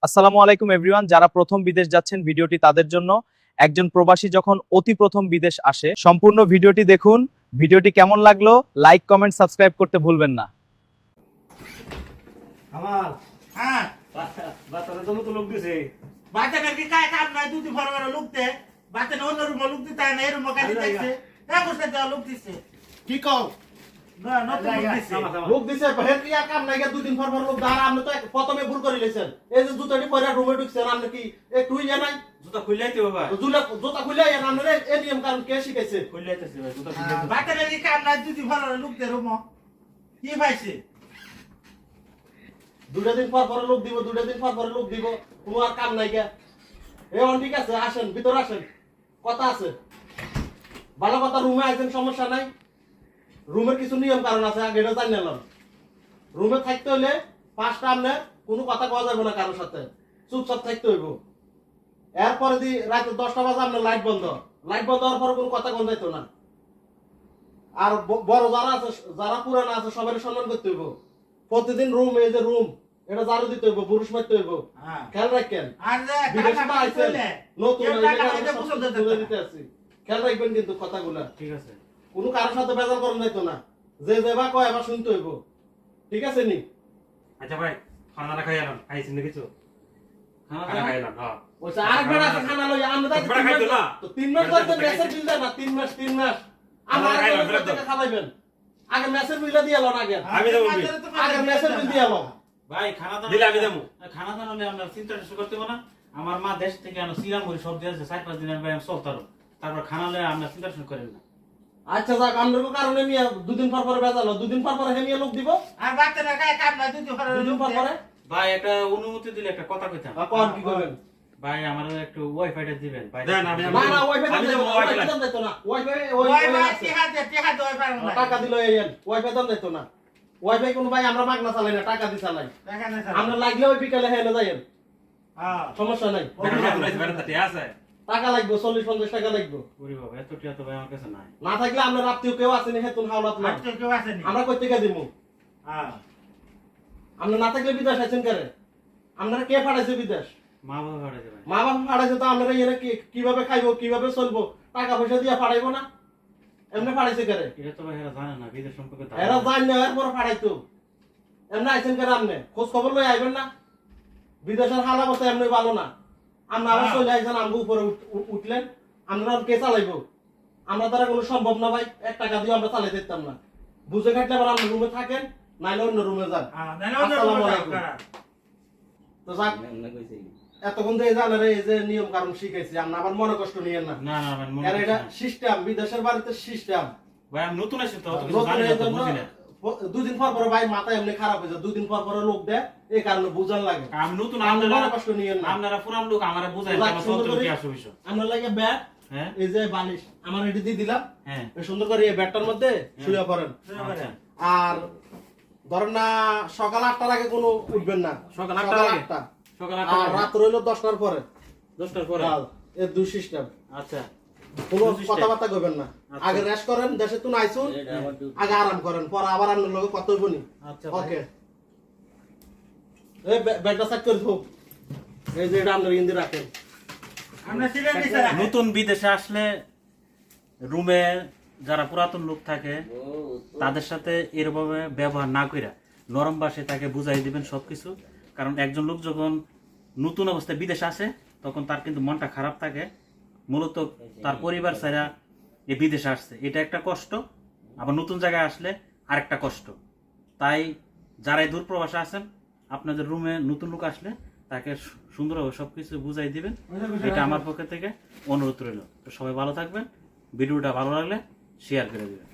আসসালামু আলাইকুম এভরিওয়ান, যারা প্রথম বিদেশ যাচ্ছেন ভিডিওটি তাদের জন্য। একজন প্রবাসী যখন অতি প্রথম বিদেশ আসে, সম্পূর্ণ ভিডিওটি দেখুন। ভিডিওটি কেমন লাগলো লাইক কমেন্ট সাবস্ক্রাইব করতে ভুলবেন না। আমার হ্যাঁ বাচ্চারা জন্য তো লোক দিছে। বাচ্চাটার কি কাজ কাজ নাই দুটি বড় বড় লোক দে বাচ্চাটা অন্য রুম লোক দিতে না এই রুম কাজ দিতেছে এক বছর দেওয়া লোক দিছে কি কও না নতুন লোক দিছে লোক দিছে হের কি আর কাম নাই গা দুদিন পর লোক দাঁড়া আপনি তো প্রথমে ভুল করে লেছেন। এই যে জুতাটি পরে রুমে ঢুকছেন আপনি কি একটু ইয়া নাই জুতা খুললেই তো বাবা জুতা খুলে এর আপনি এই নিয়ম কারণ কে শিখাইছে? খুললেইতেছি ভাই জুতা খুললেই বাচ্চাটার কি কাজ নাই দুটি বড় লোক দে রুম কি পাইছে দুটা দিন পর লোক দিব, দুটা দিন পর লোক দিব, কোনো আর কাম নাই গা। এ অন ঠিক আছে, আসেন ভিতরে আসেন, কথা আছে ভালো কথা। রুমে আইছেন সমস্যা নাই, রুমের কিছু নিয়ম কারণ আছে আগে এটা জানি নিলাম। রুমে থাকতে হলে পাঁচটা আপনার কোনো কথা কওয়া যাবে না কারোর সাথে, চুপচাপ থাকতে হইব। এরপরে দি রাতে 10টা বাজে আপনার লাইট বন্ধ হওয়ার পরে কোনো কথা কোন যাইতো না। আর বড় যারা আছে, যারা পুরানা আছে সবাই সম্মান করতে হইব। প্রতিদিন রুম, এই যে রুম এটা ঝাড়ু দিতে হইব, বুরুষ মারতে হইব, হ্যাঁ খেয়াল রাখেন। আর যে বিদেশে টাকা তো আইছেন পাইছে নতুন, কেউ এই টাকা জায়গায় পাইছে আমরা পছন্দ সব তুলে দিতে আছি, খেয়াল রাখবেন কিন্তু কথাগুলা। ঠিক আছে কোনো কারোর সাথে বেজার করেন যাইতো না, যে যেবা কয় আবার শুনতে হইব, ঠিক আছে নি? আচ্ছা ভাই খানাটা খাই এলাম খাইছেন না কিছু খানা খাই এলাম হ্যাঁ ওইটা আরেকবার আছে খানা লই আমরা তো একবার খাইতো না। তো 3 মাস ধরে মেসেজ বিল দেন না, 3 মাস আমরা খাইলাম, আরেকবার ফেরত দাও। টাকা খাওয়াইবেন। আগে মেসেজ বিল দিয়ে লন, আগে আমি দেবো বিল। আগে মেসেজ বিল দিয়ে লন। ভাই খানা দানা দিলে আমি দেবো। খানা দানা হলে আমরা চিন্তা করতে হবে না। আমার মা দেশ থেকে আনো সিরামুড়ি সব দিয়ে আছে 4-5 দিনের ভাই আমি চলতারো তারপর খানা হলে আমরা চিন্তা করেন না। আচ্ছা যাক, আমরার কারণে নিয়ে দুদিন পর বেজালো, দুদিন পর হে নিয়ে লোক দিব, আর বাচ্চাটার কাজ কাজ নাই দুটি বড় দুদিন লোক পর দে ভাই একটা অনুমতি দিলে একটা কথা কইতাম। কোন কি করবেন? ভাই আমার একটু ওয়াইফাইটা দিবেন ভাই। দেন আমি না না ওয়াইফাই আমি দেন, দেবো ওয়াইফাই ওয়াইফাই। দেন দিত না, ওয়াইফাই ওই ওই ভাই টিহা দই পারো না টাকা দিল এন ওয়াইফাই দেন দিত না। ওয়াইফাই কোন ভাই আমরা মাগনা চালাই না, টাকা দি চালাই। দেখা না আমরা লাগলে ওই বিকালে হেলে যাইেন, হ্যাঁ সমস্যা নাই। বেটা ঠিক আছে টাকা লাগবে 40-50 টাকা লাগবে। ওরে বাবা এত টিয়া তো ভাই আমার কাছে নাই। না থাকলে আমরা রাত্রিও কেউ আসেনি হেতুন হাওলাত না, বাচ্চা কেউ আসেনি আমরা কই থেকে দিমু? হ্যাঁ আমরা না থাকলে বিদেশ আছেন কারে? আপনারা কে পাঠাইছে বিদেশ? মা বাবা পাঠাইছে ভাই। মা বাবা পাঠাইছে, তো আমরা এনে কিভাবে খাইবো, কিভাবে চলবো, টাকা পয়সা দিয়ে পাঠাইবো না? এমনি পাঠাইছে কারে? এটা তো ভাই এরা জানে না বিদেশ সম্পর্কে এরা জান না, এরপর পাঠাইতো। এমনি আইছেন কারে? আপনি খোঁজ খবর লই আইবেন না? বিদেশের হাল অবস্থা এমনি ভালো না। আমরা আবার চলে আইছেন, আমগো উপরে উঠলেন, আমরা কে চালাইবো? আমরা দ্বারা কোনো সম্ভব না ভাই, 1 টাকা দিয়ে আমরা চালাইতে দিতাম না। বুঝে কাটলে আবার আপনি রুমে থাকেন, নাইলে অন্য রুমে যান। হ্যাঁ নালে অন্য আসসালামু রুমে আলাইকুম। যাও। তো যাক, এতক্ষণ যে জানেন এই যে নিয়ম কারণ শিখাইছি, আমরা আবার মনে কষ্ট নিয়েন না। না না ভাই মনে কারণ এটা করছি না। সিস্টেম, বিদেশের বাড়িতে সিস্টেম। ভাই আমি নতুন আছি তো অত কিছু জানি না তো বুঝি না। দুদিন পর ভাই মাথা এমনি খারাপ হয়ে যায়, দুদিন পর লোক দেয়, এই কারণে বুঝান লাগে। আমি নতুন আমরা মনে আপনারা কষ্ট নিয়েন না। আপনারা পুরান লোক আমারে বুঝায় যাক, আমার সুন্দর চলতে করে- কি আসো বিষয়। আমরা লাগে ব্যাট, হ্যাঁ এই যে বালিশ আমার এটি দিয়ে দিলাম, হ্যাঁ এই সুন্দর করে এই ব্যাটটার মধ্যে শুয়ে পড়েন। আচ্ছা আর ধরেন না সকাল 8টার আগে কোনো উঠবেন না, সকাল 8টার আগে? 8টা। সকাল আর 8টা রাত রইল 10টার পরে। 10টার পরে এর দুই সিস্টেম, আচ্ছা কোনো দুই system। কথাবার্তা করবেন না। আচ্ছা। আগে রেস্ট করেন, দেশে তো আইসুন, আগে আরাম করেন, পরে আবার আপনার লোক কত বনি। আচ্ছা ভাই। ওকে, এই ব্যাগটা সেট করে ধোক, এই যে এটা আপনার ইন্দি রাখেন। আমরা সিলেট দিছে রাখে। নতুন বিদেশে আসলে রুমে যারা পুরাতন লোক থাকে তাদের সাথে এরভাবে ব্যবহার না কইরা নরম ভাষায় তাকে বুঝাই দিবেন সবকিছু। কারণ একজন লোক যখন নতুন অবস্থায় বিদেশে আসে তখন তার কিন্তু মনটা খারাপ থাকে, মূলত তার পরিবার ছাড়া এই বিদেশে আসছে, এটা একটা কষ্ট। আবার নতুন জায়গায় আসলে আরেকটা কষ্ট। তাই যারাই দূর প্রবাসে আছেন আপনাদের রুমে নতুন লোক আসলে তাকে সুন্দরভাবে সবকিছু বুঝাই দিবেন, এটা আমার পক্ষ থেকে অনুরোধ রইল। তো সবাই ভালো থাকবেন, ভিডিওটা ভালো লাগলে শেয়ার করে দিবেন।